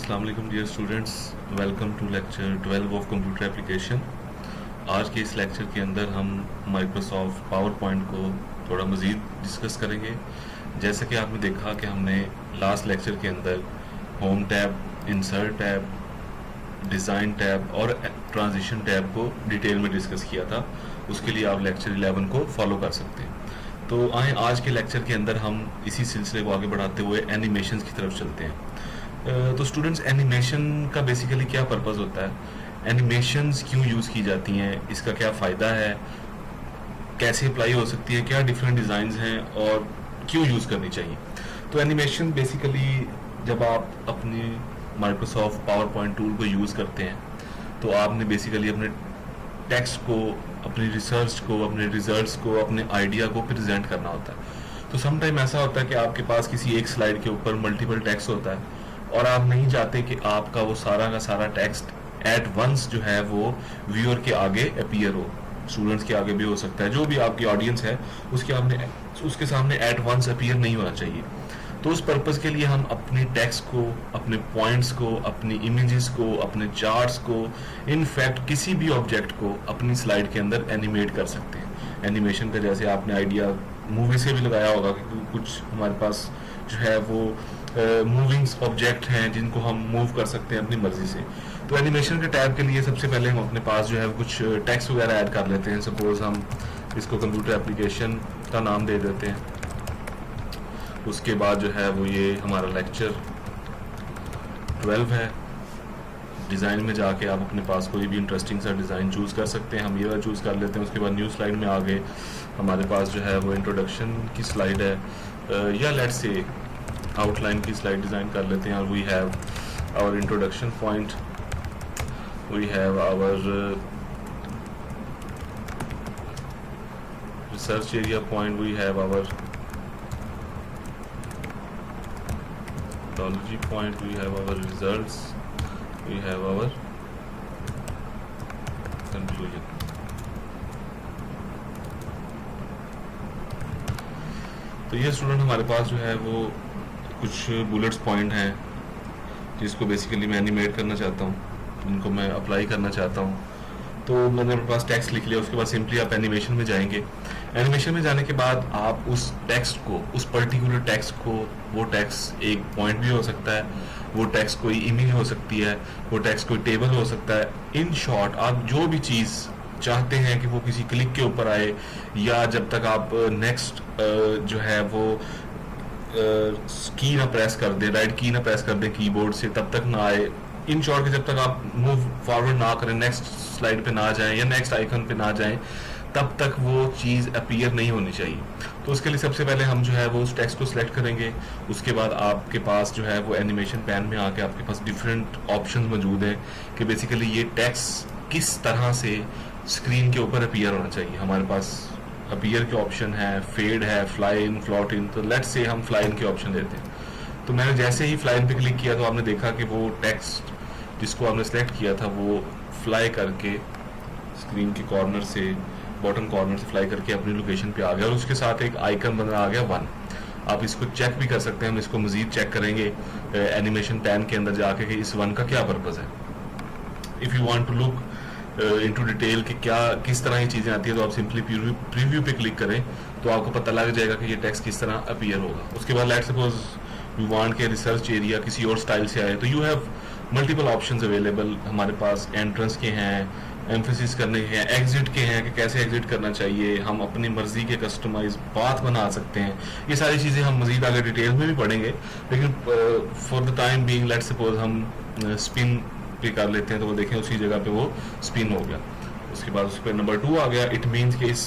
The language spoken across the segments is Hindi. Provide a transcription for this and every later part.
अस्सलाम वालेकुम dear students, welcome to lecture 12 of computer application. आज के इस लेक्चर के अंदर हम माइक्रोसॉफ्ट पावर पॉइंट को थोड़ा मज़ीद डिस्कस करेंगे। जैसे कि आपने देखा कि हमने लास्ट लेक्चर के अंदर home tab, insert tab, design tab और ट्रांजिशन टैब को डिटेल में डिस्कस किया था। उसके लिए आप लेक्चर 11 को फॉलो कर सकते हैं। तो आए आज के लेक्चर के अंदर हम इसी सिलसिले को आगे बढ़ाते हुए एनिमेशंस की तरफ चलते हैं। तो स्टूडेंट्स, एनिमेशन का बेसिकली क्या पर्पस होता है, एनिमेशंस क्यों यूज़ की जाती हैं, इसका क्या फ़ायदा है, कैसे अप्लाई हो सकती है, क्या डिफरेंट डिज़ाइंस हैं और क्यों यूज़ करनी चाहिए। तो एनिमेशन बेसिकली जब आप अपने माइक्रोसॉफ्ट पावर पॉइंट टूल को यूज़ करते हैं तो आपने बेसिकली अपने टेक्स्ट को, अपनी रिसर्च को, अपने रिजल्ट्स को, अपने आइडिया को प्रेजेंट करना होता है। तो समटाइम ऐसा होता है कि आपके पास किसी एक स्लाइड के ऊपर मल्टीपल टेक्स्ट होता है और आप नहीं चाहते कि आपका वो सारा का सारा टेक्स्ट एट वंस जो है वो व्यूअर के आगे अपीयर हो, स्टूडेंट्स के आगे भी हो सकता है, जो भी आपकी ऑडियंस है उसके सामने एट वंस अपीयर नहीं होना चाहिए। तो उस पर्पज़ के लिए हम अपने टेक्स्ट को, अपने पॉइंट्स को, अपनी इमेजेस को, अपने चार्ट्स को, इनफैक्ट किसी भी ऑब्जेक्ट को अपनी स्लाइड के अंदर एनिमेट कर सकते हैं। एनिमेशन का जैसे आपने आइडिया मूवी से भी लगाया होगा कि कुछ हमारे पास जो है वो मूविंग ऑब्जेक्ट हैं जिनको हम मूव कर सकते हैं अपनी मर्जी से। तो एनिमेशन के टैब के लिए सबसे पहले हम अपने पास जो है कुछ टेक्स्ट वगैरह ऐड कर लेते हैं। सपोज हम इसको कंप्यूटर एप्लीकेशन का नाम दे देते हैं। उसके बाद जो है वो ये हमारा लेक्चर 12 है। डिज़ाइन में जाके आप अपने पास कोई भी इंटरेस्टिंग सा डिज़ाइन चूज़ कर सकते हैं। हम ये वाला चूज़ कर लेते हैं। उसके बाद न्यू स्लाइड में आगे हमारे पास जो है वो इंट्रोडक्शन की स्लाइड है, या लेट्स से आउटलाइन की स्लाइड डिज़ाइन कर लेते हैं। और we have our introduction point, we have our research area point, we have our methodology point, we have our results, we have our conclusion। तो ये स्टूडेंट हमारे पास जो है वो कुछ बुलेट्स पॉइंट हैं जिसको बेसिकली मैं एनिमेट करना चाहता हूँ, जिनको मैं अप्लाई करना चाहता हूँ। तो मैंने अपने पास टेक्स्ट लिख लिया। उसके बाद सिंपली आप एनिमेशन में जाएंगे। एनिमेशन में जाने के बाद आप उस टेक्स्ट को, उस पर्टिकुलर टेक्स्ट को, वो टेक्स्ट एक पॉइंट भी हो सकता है, वो टेक्स्ट कोई इमेज हो सकती है, वो टेक्स्ट कोई टेबल हो सकता है। इन शॉर्ट आप जो भी चीज़ चाहते हैं कि वो किसी क्लिक के ऊपर आए, या जब तक आप नेक्स्ट जो है वो की ना प्रेस कर दें, राइट की ना प्रेस कर दें कीबोर्ड से, तब तक ना आए। इन शॉर्ट के जब तक आप मूव फॉरवर्ड ना करें, नेक्स्ट स्लाइड पे ना जाएं या नेक्स्ट आइकन पे ना जाएं, तब तक वो चीज़ अपीयर नहीं होनी चाहिए। तो उसके लिए सबसे पहले हम जो है वो उस टेक्स्ट को सिलेक्ट करेंगे। उसके बाद आपके पास जो है वो एनिमेशन पैन में आके आपके पास डिफरेंट ऑप्शंस मौजूद हैं कि बेसिकली ये टेक्स्ट किस तरह से स्क्रीन के ऊपर अपीयर होना चाहिए। हमारे पास अपीयर के ऑप्शन है, फेड है, फ्लाई इन, फ्लॉट इन। तो लेट्स से हम फ्लाई इन के ऑप्शन देते हैं। तो मैंने जैसे ही फ्लाई इन पे क्लिक किया तो आपने देखा कि वो टेक्स्ट जिसको आपने सेलेक्ट किया था वो फ्लाई करके स्क्रीन के कॉर्नर से, बॉटम कॉर्नर से फ्लाई करके अपनी लोकेशन पे आ गया और उसके साथ एक आइकन बना आ गया 1। आप इसको चेक भी कर सकते हैं। हम इसको मजीद चेक करेंगे एनिमेशन पैन के अंदर जाके कि इस 1 का क्या पर्पज़ है। If you want to look into detail कि क्या किस तरह ये चीज़ें आती है तो आप सिंपली प्रीव्यू पे क्लिक करें तो आपको पता लग जाएगा कि ये टेक्स्ट किस तरह अपीयर होगा। उसके बाद लेट्स सपोज यू वांट के रिसर्च एरिया किसी और स्टाइल से आए तो you have multiple options available. हमारे पास एंट्रेंस के हैं, एम्फेसिस करने के हैं, एग्जिट के हैं कि कैसे एग्जिट करना चाहिए। हम अपनी मर्जी के कस्टमाइज पाथ बना सकते हैं। ये सारी चीज़ें हम मजीद आगे डिटेल में भी पढ़ेंगे, लेकिन for the time being let's suppose हम स्पिन पे कर लेते हैं तो वो देखें उसी जगह पे वो स्पिन हो गया। उसके बाद उस पर नंबर 2 आ गया। इट मीन्स कि इस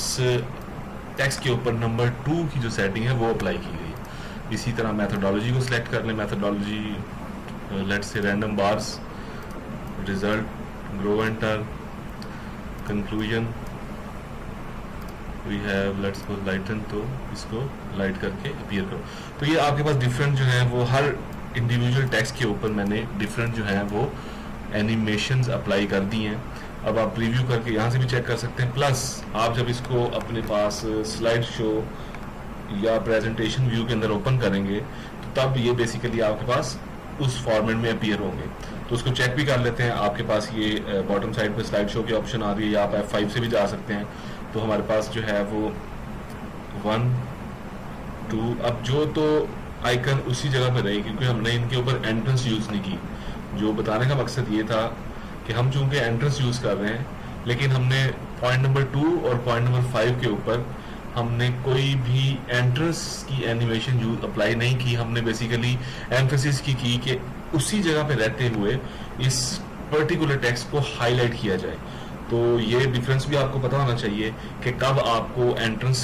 टेक्स्ट के ऊपर नंबर 2 की जो सेटिंग है वो अप्लाई की गई। इसी तरह मैथडोलॉजी को सिलेक्ट कर लें। Methodology let's say random bars, result, grow and turn, conclusion, we have let's suppose lighten. तो इसको लाइट करके अपीयर करो। तो ये आपके पास डिफरेंट जो है वो हर इंडिविजुअल टेक्स्ट के ऊपर मैंने डिफरेंट जो है वो एनिमेशंस अप्लाई कर दी हैं। अब आप प्रीव्यू करके यहाँ से भी चेक कर सकते हैं। प्लस आप जब इसको अपने पास स्लाइड शो या प्रेजेंटेशन व्यू के अंदर ओपन करेंगे तो तब ये बेसिकली आपके पास उस फॉर्मेट में अपीयर होंगे। तो उसको चेक भी कर लेते हैं। आपके पास ये बॉटम साइड पे स्लाइड शो की ऑप्शन आ रही है, या आप F5 से भी जा सकते हैं। तो हमारे पास जो है वो 1 2, अब जो तो आइकन उसी जगह पे रही, क्योंकि हमने इनके ऊपर एंट्रेंस यूज नहीं की। जो बताने का मकसद ये था कि हम चूंकि एंट्रेंस यूज कर रहे हैं, लेकिन हमने पॉइंट नंबर 2 और पॉइंट नंबर 5 के ऊपर हमने कोई भी एंट्रेंस की एनिमेशन यूज अप्लाई नहीं की। हमने बेसिकली एम्फेसिस की कि उसी जगह पे रहते हुए इस पर्टिकुलर टेक्स्ट को हाईलाइट किया जाए। तो ये डिफरेंस भी आपको पता होना चाहिए कि कब आपको एंट्रेंस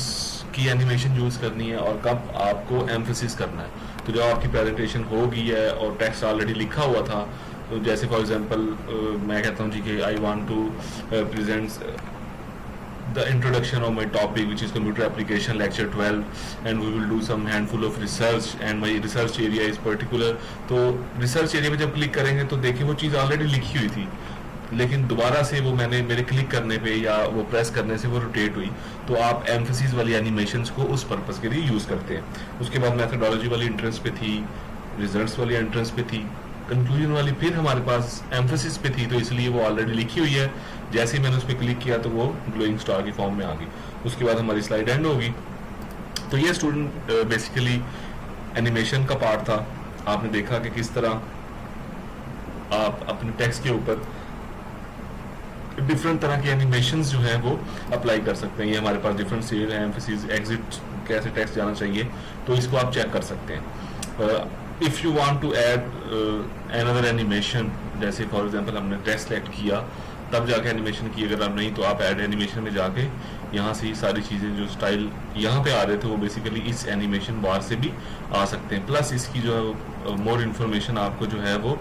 की एनिमेशन यूज करनी है और कब आपको एम्फेसिस करना है। तो जब आपकी प्रेजेंटेशन हो गई है और टेक्स्ट ऑलरेडी लिखा हुआ था, तो जैसे फॉर एग्जांपल मैं कहता हूँ जी कि I want to present the introduction of my topic, which is computer application lecture 12, and we will do some handful of research, and my research area is particular। तो research area पे जब क्लिक करेंगे तो देखिए वो चीज़ ऑलरेडी लिखी हुई थी, लेकिन दोबारा से वो मैंने मेरे क्लिक करने पे या वो प्रेस करने से वो रोटेट हुई। तो आप एम्फेसिस वाली एनिमेशंस को उस पर्पस के लिए यूज़ करते हैं। उसके बाद मेथोडोलॉजी वाली एंट्रेंस पे थी, रिजल्ट्स वाली एंट्रेंस पे थी, कंक्लूजन वाली फिर हमारे पास एम्फेसिस पे थी, तो इसलिए वो ऑलरेडी लिखी हुई है। जैसे ही मैंने उस पर क्लिक किया तो वो ग्लोइंग स्टार की फॉर्म में आ गई। उसके बाद हमारी स्लाइड एंड होगी। तो ये स्टूडेंट बेसिकली एनिमेशन का पार्ट था। आपने देखा कि किस तरह आप अपने टेक्स्ट के ऊपर डिफरेंट तरह के एनिमेशंस जो हैं वो अप्लाई कर सकते हैं। ये हमारे पास डिफरेंट स्टेज है, एम्फेसिस, एग्जिट, कैसे टेक्स्ट जाना चाहिए, तो इसको आप चेक कर सकते हैं। If you want to add another animation, जैसे फॉर एग्जांपल हमने टेक्स्ट सेलेक्ट किया तब जाके एनिमेशन की, अगर आप नहीं तो आप ऐड एनिमेशन में जाके यहाँ से सारी चीज़ें जो स्टाइल यहाँ पे आ रहे थे वो बेसिकली इस एनिमेशन बार से भी आ सकते हैं। प्लस इसकी जो है मोर इन्फॉर्मेशन आपको जो है वो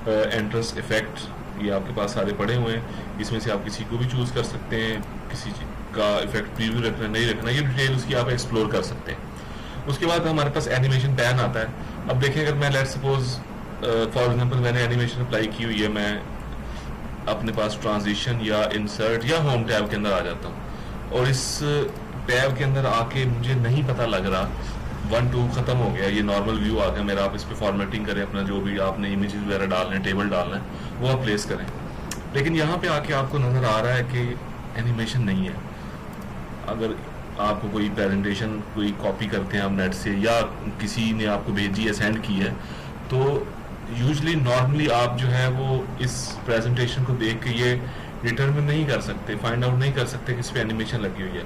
एंट्रेंस इफेक्ट, ये आपके पास सारे पड़े हुए हैं। इसमें से आप किसी को भी चूज़ कर सकते हैं, किसी का इफेक्ट प्रीव्यू रखना नहीं रखना, ये डिटेल उसकी आप एक्सप्लोर कर सकते हैं। उसके बाद हमारे पास एनिमेशन पैन आता है। अब देखें, अगर मैं लेट सपोज फॉर एग्जांपल मैंने एनिमेशन अप्लाई की हुई है, मैं अपने पास ट्रांजिशन या इंसर्ट या होम टैब के अंदर आ जाता हूँ, और इस टैब के अंदर आके मुझे नहीं पता लग रहा 1 2 खत्म हो गया, ये नॉर्मल व्यू आ गया मेरा। आप इस पर फॉर्मेटिंग करें, अपना जो भी आपने इमेजेस वगैरह डालना है, टेबल डालना है, वो आप प्लेस करें। लेकिन यहाँ पे आके आपको नजर आ रहा है कि एनिमेशन नहीं है। अगर आपको कोई प्रेजेंटेशन कोई कॉपी करते हैं आप नेट से, या किसी ने आपको भेजी है, सेंड की है, तो यूजली नॉर्मली आप जो है वो इस प्रेजेंटेशन को देख के ये डिटरमिन नहीं कर सकते, फाइंड आउट नहीं कर सकते कि इस पे एनिमेशन लगी हुई है।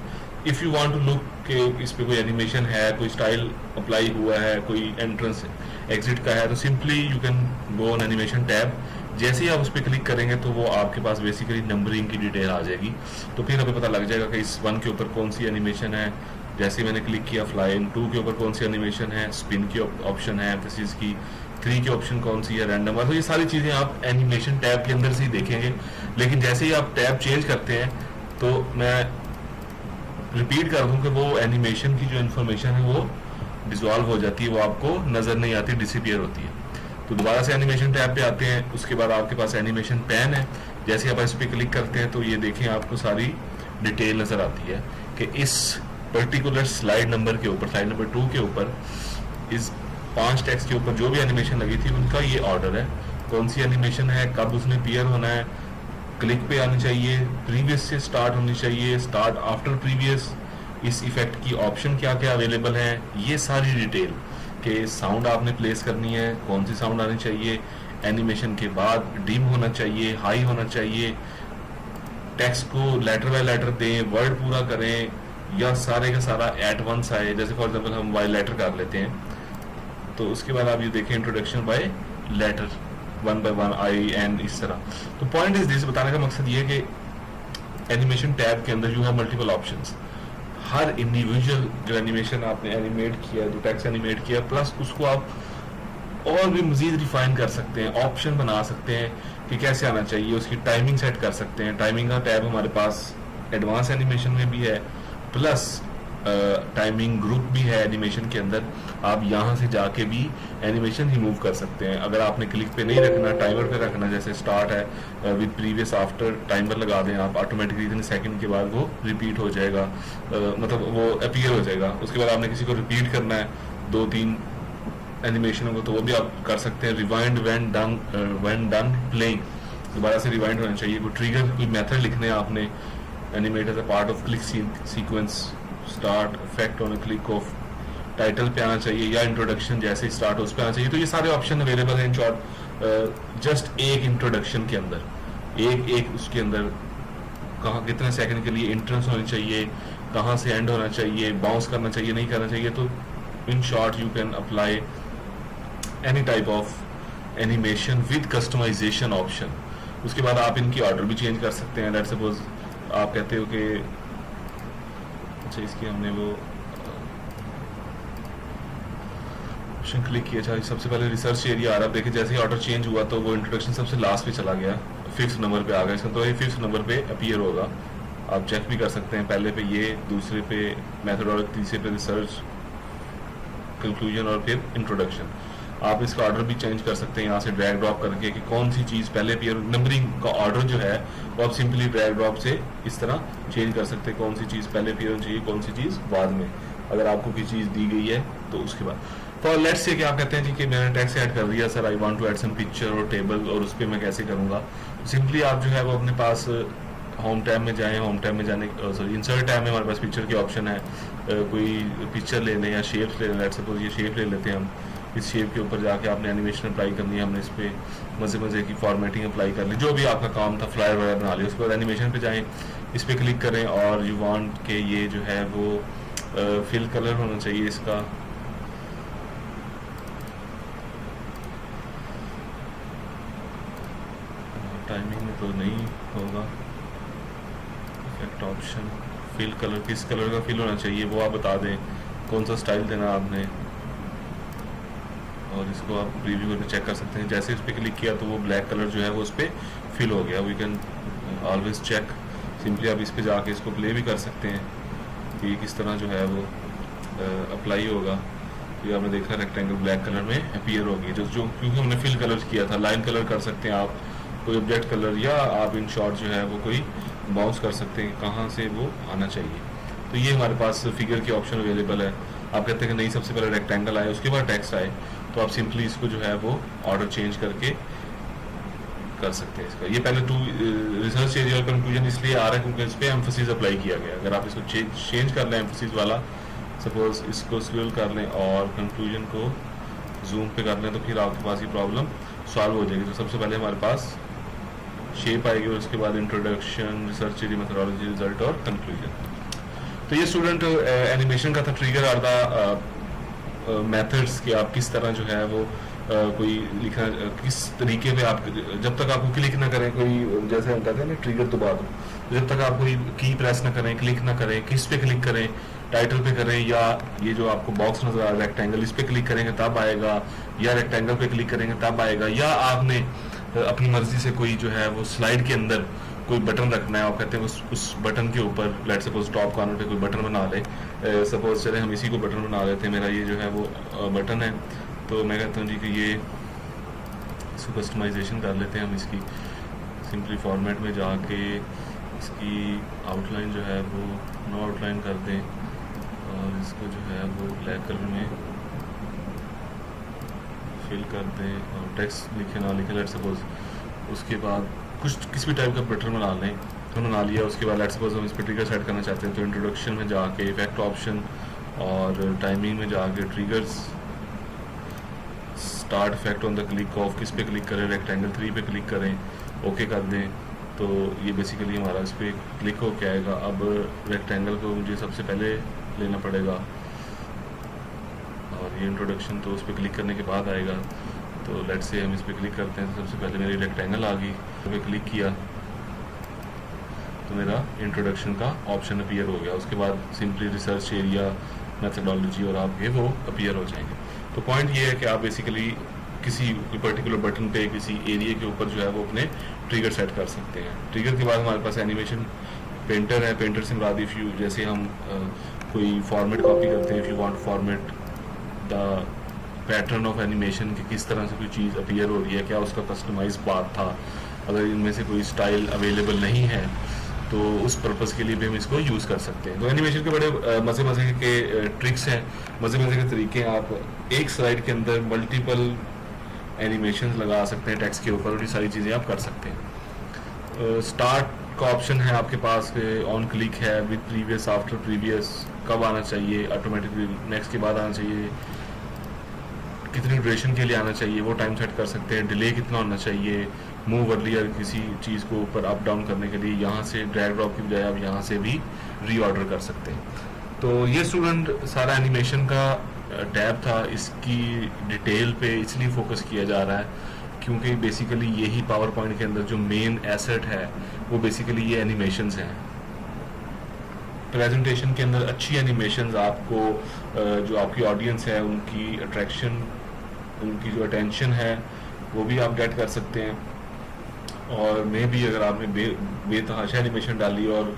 If you want to look कि इस पे कोई एनिमेशन है, कोई स्टाइल अप्लाई हुआ है, कोई एंट्रेंस एग्जिट का है, तो simply you can go on animation tab. जैसे ही आप उस पर क्लिक करेंगे तो वो आपके पास बेसिकली नंबरिंग की डिटेल आ जाएगी। तो फिर हमें पता लग जाएगा कि इस 1 के ऊपर कौन सी एनिमेशन है। जैसे मैंने क्लिक किया फ्लाइंग, 2 के ऊपर कौन सी एनिमेशन है, स्पिन की ऑप्शन है, एम्फेसिस की, 3 की ऑप्शन कौन सी है, रैंडम। तो ये सारी चीज़ें आप एनिमेशन टैब के अंदर से ही देखेंगे। लेकिन जैसे ही आप टैब चेंज करते हैं, तो मैं रिपीट कर दूं कि वो एनिमेशन की जो इन्फॉर्मेशन है वो डिसॉल्व हो जाती है, वो आपको नज़र नहीं आती, डिसअपीयर होती है। तो दोबारा से एनिमेशन टैब पे आते हैं। उसके बाद आपके पास एनिमेशन पैन है। जैसे आप इस पर क्लिक करते हैं तो ये देखें आपको सारी डिटेल नज़र आती है कि इस पर्टिकुलर स्लाइड नंबर के ऊपर, स्लाइड नंबर 2 के ऊपर, इस 5 टेक्स्ट के ऊपर जो भी एनिमेशन लगी थी उनका ये ऑर्डर है, कौन सी एनिमेशन है, कब उसने अपीयर होना है, क्लिक पे आनी चाहिए, प्रीवियस से स्टार्ट होनी चाहिए, स्टार्ट आफ्टर प्रीवियस, इस इफेक्ट की ऑप्शन क्या क्या अवेलेबल है, ये सारी डिटेल के साउंड आपने प्लेस करनी है, कौन सी साउंड आनी चाहिए, एनिमेशन के बाद डिम होना चाहिए, हाई होना चाहिए, टेक्स्ट को लेटर बाय लेटर दें, वर्ड पूरा करें, या सारे का सारा एट वंस आए। जैसे फॉर एग्जांपल हम बाय लेटर कर लेते हैं, तो उसके बाद आप ये देखें इंट्रोडक्शन बाय लेटर, 1 by 1 आई एंड इस तरह। तो पॉइंट इज दिस, बताने का मकसद ये कि एनिमेशन टैब के अंदर you have multiple options. Her individual जो एनिमेशन आपने एनिमेट किया, जो टेक्स्ट एनिमेट किया, प्लस उसको आप और भी मजीद रिफाइन कर सकते हैं, ऑप्शन बना सकते हैं कि कैसे आना चाहिए, उसकी टाइमिंग सेट कर सकते हैं। टाइमिंग का टैब हमारे पास एडवांस एनिमेशन में भी है, प्लस टाइमिंग ग्रुप भी है एनिमेशन के अंदर। आप यहाँ से जाके भी एनिमेशन रिमूव कर सकते हैं। अगर आपने क्लिक पे नहीं रखना, टाइमर पे रखना, जैसे स्टार्ट है विद प्रीवियस आफ्टर, टाइमर लगा दें आप, ऑटोमेटिकली इतने सेकंड के बाद वो रिपीट हो जाएगा, मतलब वो अपीयर हो जाएगा। उसके बाद आपने किसी को रिपीट करना है 2 3 एनिमेशन होगा तो वो भी आप कर सकते हैं। रिवाइंड व्हेन डन प्लेइंग, दोबारा से रिवाइंड होना चाहिए। कोई ट्रिगर, कोई मेथड लिखने हैं आपने, animate as a part of click sequence, start effect on click off, title पे आना चाहिए, या इंट्रोडक्शन जैसे ही स्टार्ट हो उस पे आना चाहिए। तो ये सारे ऑप्शन अवेलेबल हैं इन शॉर्ट। जस्ट एक इंट्रोडक्शन के अंदर एक उसके अंदर कहाँ कितने सेकंड के लिए इंट्रेंस होनी चाहिए, कहाँ से एंड होना चाहिए, बाउंस करना चाहिए, नहीं करना चाहिए। तो in short you can apply any type of animation with customisation option. उसके बाद आप इनकी ऑर्डर भी चेंज कर सकते हैं। लेट सपोज आप कहते हो कि अच्छा इसकी हमने वो ऑप्शन क्लिक किया, अच्छा सबसे पहले रिसर्च एरिया आ रहा है। देखिए जैसे ही ऑर्डर चेंज हुआ तो वो इंट्रोडक्शन सबसे लास्ट पे चला गया, 5th नंबर पे आ गया इसका, तो ये 5th नंबर पे अपीयर होगा। आप चेक भी कर सकते हैं, पहले पे ये, दूसरे पे मेथोडोलॉजी, तीसरे पे रिसर्च, कंक्लूजन और फिर इंट्रोडक्शन। आप इसका ऑर्डर भी चेंज कर सकते हैं यहाँ से ड्रैग ड्रॉप करके कि कौन सी चीज़ पहले अपीयर, नंबरिंग का ऑर्डर जो है वो आप सिंपली ड्रैग ड्रॉप से इस तरह चेंज कर सकते हैं, कौन सी चीज़ पहले अपीयर होनी चाहिए, कौन सी चीज़ बाद में, अगर आपको कोई चीज़ दी गई है तो उसके बाद। फॉर लेट्स से कि आप कहते हैं जी कि मैंने टेक्स्ट ऐड कर दिया sir, I want to add some picture और टेबल, और उस पर मैं कैसे करूँगा। सिंपली आप जो है वो अपने पास होम टैब में जाएं, होम टैब में जाने सॉरी इंसर्ट टैब में हमारे पास पिक्चर के ऑप्शन है। कोई पिक्चर ले लें या शेप्स ले लें। लेट्स सपोज ये शेप ले लेते हैं हम, इस शेप के ऊपर जाके आपने एनिमेशन अप्लाई करनी है, हमने इस पर मज़े की फॉर्मेटिंग अप्लाई कर ली, जो भी आपका काम था, फ्लायर वगैरह बना लिया। उसके बाद एनिमेशन पे जाएं, इस पर क्लिक करें और यू वांट के ये जो है वो फिल कलर होना चाहिए इसका, टाइमिंग में तो नहीं होगा। इफेक्ट ऑप्शन, फिल कलर, किस कलर का फिल होना चाहिए वो आप बता दें, कौन सा स्टाइल देना आपने, और इसको आप प्रीव्यू करके चेक कर सकते हैं। जैसे इस पर क्लिक किया तो वो ब्लैक कलर जो है वो उस पर फिल हो गया। We can always check, simply आप इस पर जाके इसको प्ले भी कर सकते हैं कि किस तरह जो है वो अप्लाई होगा। ये आपने देखा रेक्टेंगल ब्लैक कलर में अपीयर होगी, जो क्योंकि हमने फिल कलर किया था। लाइन कलर कर सकते हैं आप, कोई ऑब्जेक्ट कलर, या आप इन शॉर्ट जो है वो कोई बाउंस कर सकते हैं कहाँ से वो आना चाहिए। तो ये हमारे पास फिगर के ऑप्शन अवेलेबल है। आप कहते हैं कि नहीं सबसे पहले रेक्टेंगल आए उसके बाद टेक्स्ट आए, तो आप सिंपली इसको जो है वो ऑर्डर चेंज करके कर सकते हैं इसका। ये पहले टू रिसर्च एरिया और कंक्लूजन इसलिए आ रहा है क्योंकि इस पर एम्फोसिस अप्लाई किया गया। अगर आप इसको चेंज कर लें एम्फोसिस वाला, सपोज इसको स्क्रॉल कर लें और कंक्लूजन को जूम पे कर लें, तो फिर आपके पास ये प्रॉब्लम सॉल्व हो जाएगी। तो सबसे पहले हमारे पास शेप आएगी और उसके बाद introduction, research area, methodology, result और कंक्लूजन। तो ये स्टूडेंट एनिमेशन का था, ट्रिगर आर द मेथड्स कि आप किस तरह जो है वो कोई लिखना, किस तरीके पे आप, जब तक आपको क्लिक ना करें, कोई जैसे हम कहते हैं ना ट्रिगर दबा दो, तो जब तक आप कोई की प्रेस ना करें, क्लिक ना करें, किस पे क्लिक करें, टाइटल पे करें, या ये जो आपको बॉक्स नजर आ रहा है रेक्टेंगल, इस पे क्लिक करेंगे तब आएगा, या रेक्टेंगल पे क्लिक करेंगे तब आएगा, या आपने अपनी मर्जी से कोई जो है वो स्लाइड के अंदर कोई बटन रखना है, आप कहते हैं उस बटन के ऊपर, लेट सपोज टॉप कॉर्नर पे कोई बटन बना ले, सपोज चले हम इसी को बटन बना लेते हैं, मेरा ये जो है वो बटन है, तो मैं कहता हूँ जी कि ये इसको कस्टमाइजेशन कर लेते हैं हम इसकी, सिंपली फॉर्मेट में जाके इसकी आउटलाइन जो है वो नो आउटलाइन कर दें और इसको जो है वो ब्लैक कलर में फिल कर दें और टेक्स्ट लिखे ना लिखे, लेट सपोज। उसके बाद कुछ किसी भी टाइप का बटन बना लें, तो बना लिया। उसके बाद लेट सपोज हम इस पर ट्रिगर सेट करना चाहते हैं, तो इंट्रोडक्शन में जाके इफेक्ट ऑप्शन और टाइमिंग में जाके triggers, start effect on the click of, किस पे क्लिक करें, रेक्टेंगल 3 पे क्लिक करें, ओके कर दें, तो ये बेसिकली हमारा इस पर क्लिक हो के आएगा। अब रेक्टेंगल को मुझे सबसे पहले लेना पड़ेगा और ये इंट्रोडक्शन तो उस पर क्लिक करने के बाद आएगा। तो लेट से हम इस पर क्लिक करते हैं, तो सबसे पहले मेरी रेक्टेंगल आ गई, तो मैं क्लिक किया तो मेरा इंट्रोडक्शन का ऑप्शन अपीयर हो गया। उसके बाद सिंपली रिसर्च एरिया, मेथोडोलॉजी और आपके वो अपीयर हो जाएंगे। तो पॉइंट ये है कि आप बेसिकली किसी पर्टिकुलर बटन पे, किसी एरिया के ऊपर जो है वो अपने ट्रिगर सेट कर सकते हैं। ट्रिगर के बाद हमारे पास एनिमेशन पेंटर है। पेंटर से मुराद इफ़ यू, जैसे हम कोई फॉर्मेट कॉपी करते हैं, if you want format the pattern of animation कि किस तरह से कोई चीज़ अपीयर हो रही है, क्या उसका कस्टमाइज पार्ट था, अगर इनमें से कोई स्टाइल अवेलेबल नहीं है तो उस पर्पज़ के लिए भी हम इसको यूज़ कर सकते हैं। तो एनिमेशन के बड़े मज़े मज़े के ट्रिक्स हैं, मज़े मज़े के तरीके हैं। आप एक स्लाइड के अंदर मल्टीपल एनिमेशन लगा सकते हैं टेक्स्ट के ऊपर, और ये सारी चीज़ें आप कर सकते हैं। स्टार्ट का ऑप्शन है आपके पास, ऑन क्लिक है, विद प्रीवियस, आफ्टर प्रीवियस, कब आना चाहिए, ऑटोमेटिकली नेक्स्ट के बाद आना चाहिए, कितनी ड्यूरेशन के लिए आना चाहिए वो टाइम सेट कर सकते हैं, डिले कितना होना चाहिए, मूव अर्लियर किसी चीज़ को ऊपर अप डाउन करने के लिए यहाँ से ड्रैग ड्रॉप की बजाय आप यहाँ से भी रीऑर्डर कर सकते हैं। तो ये स्टूडेंट सारा एनिमेशन का टैब था, इसकी डिटेल पे इसलिए फोकस किया जा रहा है क्योंकि बेसिकली यही पावर पॉइंट के अंदर जो मेन एसेट है वो बेसिकली ये एनिमेशंस हैं। प्रेजेंटेशन के अंदर अच्छी एनिमेशंस आपको जो आपकी ऑडियंस है उनकी अट्रैक्शन, उनकी जो अटेंशन है वो भी आप गेट कर सकते हैं। और मे भी अगर आपने बेतहाशा एनिमेशन डाली और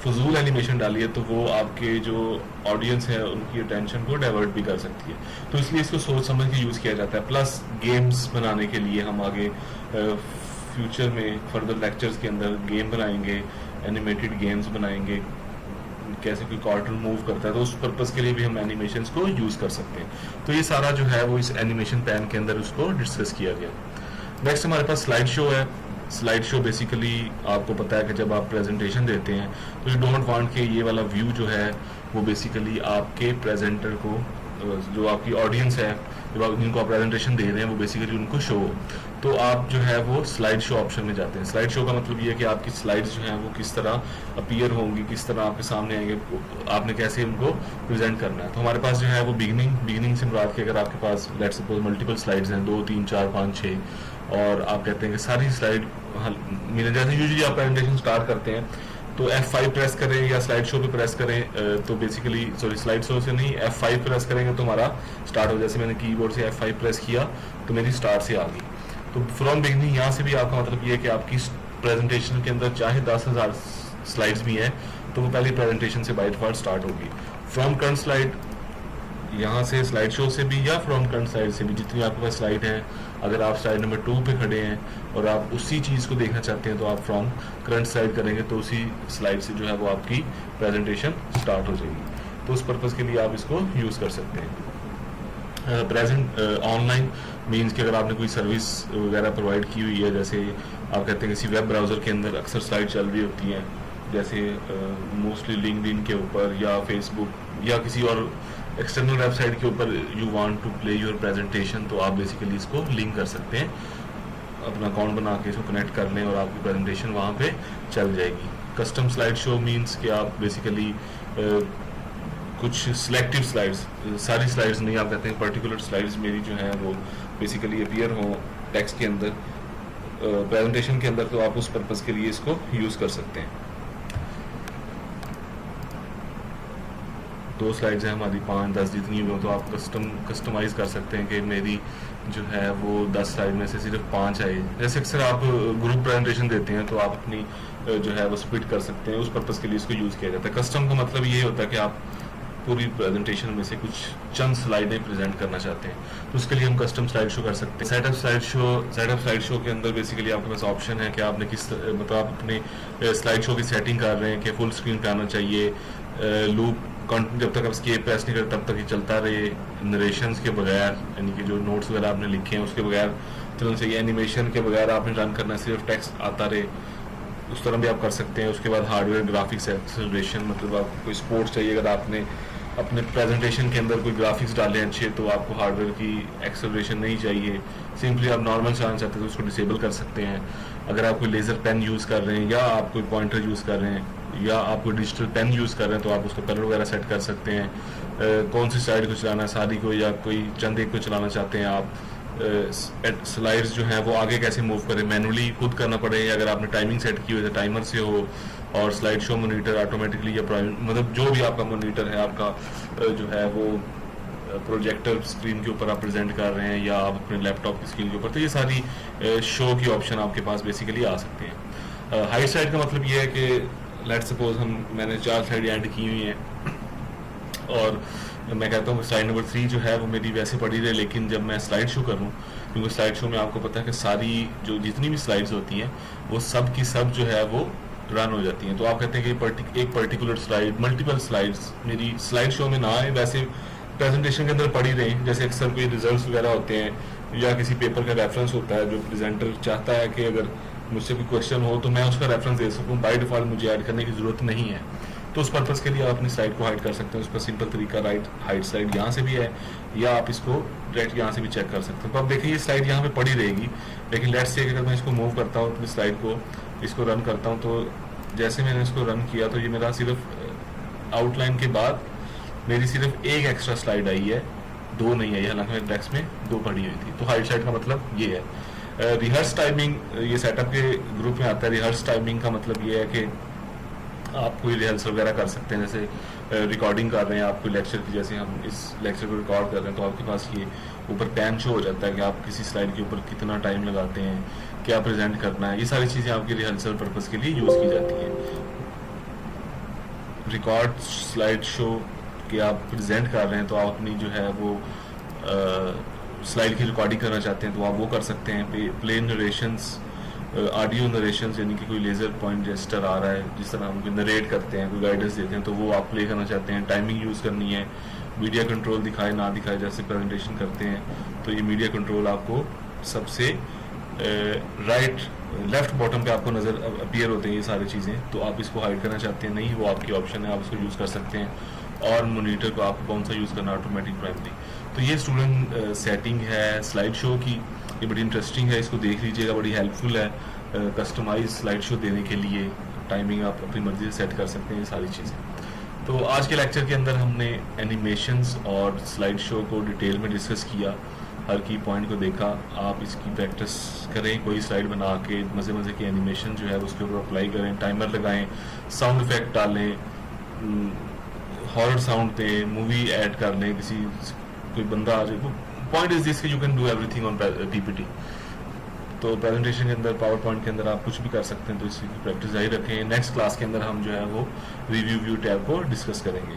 फजूल एनिमेशन डाली है तो वो आपके जो ऑडियंस है उनकी अटेंशन को डाइवर्ट भी कर सकती है। तो इसलिए इसको सोच समझ के यूज़ किया जाता है। प्लस गेम्स बनाने के लिए हम आगे फ्यूचर में फर्दर लेक्चर्स के अंदर गेम बनाएंगे, एनिमेटेड गेम्स बनाएंगे, कैसे कोई कार्टून मूव करता है, तो उस पर्पज़ के लिए भी हम एनिमेशंस को यूज़ कर सकते हैं। तो ये सारा जो है वो इस एनिमेशन पैन के अंदर उसको डिस्कस किया गया। नेक्स्ट हमारे पास स्लाइड शो है। स्लाइड शो बेसिकली आपको पता है कि जब आप प्रेजेंटेशन देते हैं तो यू डोंट वांट कि ये वाला व्यू जो है वो बेसिकली आपके प्रेजेंटर को, जो आपकी ऑडियंस है, जिनको आप प्रेजेंटेशन दे रहे हैं, वो बेसिकली उनको शो हो। तो आप जो है वो स्लाइड शो ऑप्शन में जाते हैं। स्लाइड शो का मतलब ये है कि आपकी स्लाइड्स जो हैं वो किस तरह अपीयर होंगी, किस तरह आपके सामने आएंगे, आपने कैसे उनको प्रेजेंट करना है। तो हमारे पास जो है वो बिगिनिंग से मुराद कि अगर आपके पास लेट्स सपोज मल्टीपल स्लाइड्स हैं, 2 3 4 5 6, और आप कहते हैं कि सारी स्लाइड मिले, जैसे यूजुअली आप प्रेजेंटेशन स्टार्ट करते हैं तो F5 प्रेस करें या स्लाइड शो पे प्रेस करें, तो बेसिकली सॉरी स्लाइड शो से नहीं, F5 प्रेस करेंगे तो हमारा स्टार्ट हो, जैसे मैंने कीबोर्ड से F5 प्रेस किया तो मेरी स्टार्ट से आ गई। तो फ्रॉम बिगनिंग यहाँ से भी आपका मतलब ये है कि आपकी प्रेजेंटेशन के अंदर चाहे 10,000 स्लाइड्स भी हैं तो वो पहली प्रेजेंटेशन से बाय डिफॉल्ट स्टार्ट होगी। फ्रॉम करंट स्लाइड, यहाँ से स्लाइड शो से भी या फ्रॉम करंट स्लाइड से भी, जितनी आपके पास स्लाइड है, अगर आप स्लाइड नंबर 2 पे खड़े हैं और आप उसी चीज़ को देखना चाहते हैं तो आप फ्रॉम करंट स्लाइड करेंगे तो उसी स्लाइड से जो है वो आपकी प्रेजेंटेशन स्टार्ट हो जाएगी। तो उस पर्पज़ के लिए आप इसको यूज़ कर सकते हैं। प्रेजेंट ऑनलाइन मीन्स कि अगर आपने कोई सर्विस वगैरह प्रोवाइड की हुई है, जैसे आप कहते हैं किसी वेब ब्राउज़र के अंदर अक्सर स्लाइड चल रही होती हैं, जैसे मोस्टली लिंक्डइन के ऊपर या फेसबुक या किसी और एक्सटर्नल वेबसाइट के ऊपर you want to play your presentation, तो आप बेसिकली इसको लिंक कर सकते हैं, अपना अकाउंट बना के इसको कनेक्ट कर लें और आपकी प्रेजेंटेशन वहाँ पे चल जाएगी। कस्टम स्लाइड शो मीन्स कि आप बेसिकली कुछ सिलेक्टिव स्लाइड्स, सारी स्लाइड्स नहीं, आप कहते हैं पर्टिकुलर स्लाइड्स मेरी जो है वो बेसिकली अपीयर हो टेक्स्ट के अंदर, प्रेजेंटेशन के अंदर, तो आप उस पर्पज़ के लिए इसको यूज़ कर सकते हैं। 2 स्लाइड्स हैं हमारी, 5 10 जितनी भी हो, तो आप कस्टमाइज़ कर सकते हैं कि मेरी जो है वो 10 स्लाइड में से सिर्फ 5 आए। जैसे अक्सर आप ग्रुप प्रेजेंटेशन देते हैं तो आप अपनी जो है वो स्प्लिट कर सकते हैं, उस पर्पज़ के लिए इसको यूज़ किया जाता है। कस्टम का मतलब ये होता है कि आप पूरी प्रेजेंटेशन में से कुछ चंद स्लाइडें प्रेजेंट करना चाहते हैं, तो उसके लिए हम कस्टम स्लाइड शो कर सकते हैं। सेटअप स्लाइड शो के अंदर बेसिकली आपके पास ऑप्शन है कि आपने किस मतलब आप अपने स्लाइड शो की सेटिंग कर रहे हैं कि फुल स्क्रीन पे आना चाहिए, लूप जब तक आप स्केप प्रेस नहीं करते तब तक ही चलता रहे, नरेशंस के बगैर, यानी कि जो नोट्स वगैरह आपने लिखे हैं उसके बगैर चलना चाहिए, एनिमेशन के बगैर आपने रन करना, सिर्फ टेक्स्ट आता रहे, उस तरह भी आप कर सकते हैं। उसके बाद हार्डवेयर ग्राफिक्स एक्सेलरेशन, मतलब आपको कोई सपोर्ट चाहिए, अगर आपने अपने प्रेजेंटेशन के अंदर कोई ग्राफिक्स डाले हैं अच्छे तो आपको हार्डवेयर की एक्सेलरेशन नहीं चाहिए, सिंपली आप नॉर्मल चलाना चाहते हैं तो उसको डिसेबल कर सकते हैं। अगर आप कोई लेज़र पेन यूज़ कर रहे हैं या आप कोई पॉइंटर यूज़ कर रहे हैं या आप कोई डिजिटल पेन यूज़ कर रहे हैं तो आप उसका कलर वगैरह सेट कर सकते हैं। कौन सी साइड को चलाना है, सारी को या कोई चंद एक को चलाना चाहते हैं आप, स्लाइड्स जो हैं वो आगे कैसे मूव करें, मैनुअली खुद करना पड़े, या अगर आपने टाइमिंग सेट की हुई है टाइमर से हो, और स्लाइड शो मॉनिटर ऑटोमेटिकली या मतलब जो भी आपका मॉनिटर है आपका जो है वो प्रोजेक्टर स्क्रीन के ऊपर आप प्रेजेंट कर रहे हैं या आप अपने लैपटॉप की स्क्रीन के ऊपर, तो ये सारी शो की ऑप्शन आपके पास बेसिकली आ सकते हैं। हाइट साइड का मतलब ये है कि लेट्स सपोज मैंने 4 स्लाइड एंड की हुई हैं और मैं कहता हूँ स्लाइड नंबर 3 जो है वो मेरी वैसे पड़ी रहे, लेकिन जब मैं स्लाइड शो करूँ, क्योंकि स्लाइड शो में आपको पता है कि सारी जो जितनी भी स्लाइड्स होती हैं वो सब की सब जो है वो रन हो जाती हैं। तो आप कहते हैं कि एक पर्टिकुलर स्लाइड, मल्टीपल स्लाइड्स मेरी स्लाइड शो में ना आए, वैसे प्रेजेंटेशन के अंदर पड़ी रहें। जैसे अक्सर कोई रिजल्ट्स वगैरह होते हैं या किसी पेपर का रेफरेंस होता है, जो प्रेजेंटर चाहता है कि अगर मुझसे कोई क्वेश्चन हो तो मैं उसका रेफरेंस दे सकूं, बाय डिफॉल्ट मुझे ऐड करने की ज़रूरत नहीं है। तो उस पर्पज़ के लिए आप अपनी स्लाइड को हाइड कर सकते हैं। उसका सिंपल तरीका हाइड स्लाइड यहाँ से भी है, या आप इसको डायरेक्ट यहाँ से भी चेक कर सकते हैं। तो अब देखिए ये स्लाइड यहाँ पे पड़ी रहेगी, लेकिन लेट्स से अगर मैं इसको मूव करता हूँ अपनी स्लाइड को, इसको रन करता हूँ, तो जैसे मैंने इसको रन किया तो ये मेरा सिर्फ आउटलाइन के बाद मेरी सिर्फ एक एक्स्ट्रा स्लाइड आई है, दो नहीं आई, हालांकि मेरे टेक्स्ट में दो पड़ी हुई थी। तो हाइड स्लाइड का मतलब ये है। रिहर्स टाइमिंग ये सेटअप के ग्रुप में आता है। रिहर्स टाइमिंग का मतलब ये है कि आप कोई रिहर्सल वगैरह कर सकते हैं। जैसे रिकॉर्डिंग कर रहे हैं आप कोई लेक्चर की, जैसे हम इस लेक्चर को रिकॉर्ड कर रहे हैं, तो आपके पास ये ऊपर पैन शो हो जाता है कि आप किसी स्लाइड के ऊपर कितना टाइम लगाते हैं, क्या प्रेजेंट करना है। ये सारी चीज़ें आपकी रिहर्सल पर्पज़ के लिए यूज़ की जाती हैं। रिकॉर्ड स्लाइड शो कि आप प्रेजेंट कर रहे हैं, तो आप अपनी जो है वो स्लाइड की रिकॉर्डिंग करना चाहते हैं तो आप वो कर सकते हैं। प्ले नरेशंस, ऑडियो नरेशंस, यानी कि कोई लेज़र पॉइंट जेस्टर आ रहा है, जिस तरह हम कोई नरेट करते हैं, कोई गाइडेंस देते हैं, तो वो आप प्ले करना चाहते हैं। टाइमिंग यूज़ करनी है, मीडिया कंट्रोल दिखाए ना दिखाए, जैसे प्रेजेंटेशन करते हैं तो ये मीडिया कंट्रोल आपको सबसे राइट लेफ्ट बॉटम पे आपको नज़र अपीयर होते हैं ये सारी चीज़ें। तो आप इसको हाइड करना चाहते हैं, नहीं, वो आपकी ऑप्शन है, आप इसको यूज़ कर सकते हैं। और मोनीटर को आपको कौन सा यूज़ करना, ऑटोमेटिक प्राइमरी। तो ये स्टूडेंट सेटिंग है स्लाइड शो की, ये बड़ी इंटरेस्टिंग है, इसको देख लीजिएगा, बड़ी हेल्पफुल है कस्टमाइज स्लाइड शो देने के लिए। टाइमिंग आप अपनी मर्जी से सेट कर सकते हैं, ये सारी चीज़ें। तो आज के लेक्चर के अंदर हमने एनिमेशंस और स्लाइड शो को डिटेल में डिस्कस किया, हर की पॉइंट को देखा। आप इसकी प्रैक्टिस करें, कोई स्लाइड बना के मज़े मज़े की एनिमेशन जो है उसके ऊपर अप्लाई करें, टाइमर लगाएं, साउंड इफेक्ट डालें, हॉरर साउंड दें, मूवी ऐड कर लें, किसी कोई बंदा आ जाए। पॉइंट इज दिस कि you can do everything on PPT. तो प्रेजेंटेशन के अंदर, पावर पॉइंट के अंदर आप कुछ भी कर सकते हैं। तो इसकी प्रैक्टिस जारी रखें। नेक्स्ट क्लास के अंदर हम जो है वो रिव्यू व्यू टैब को डिस्कस करेंगे।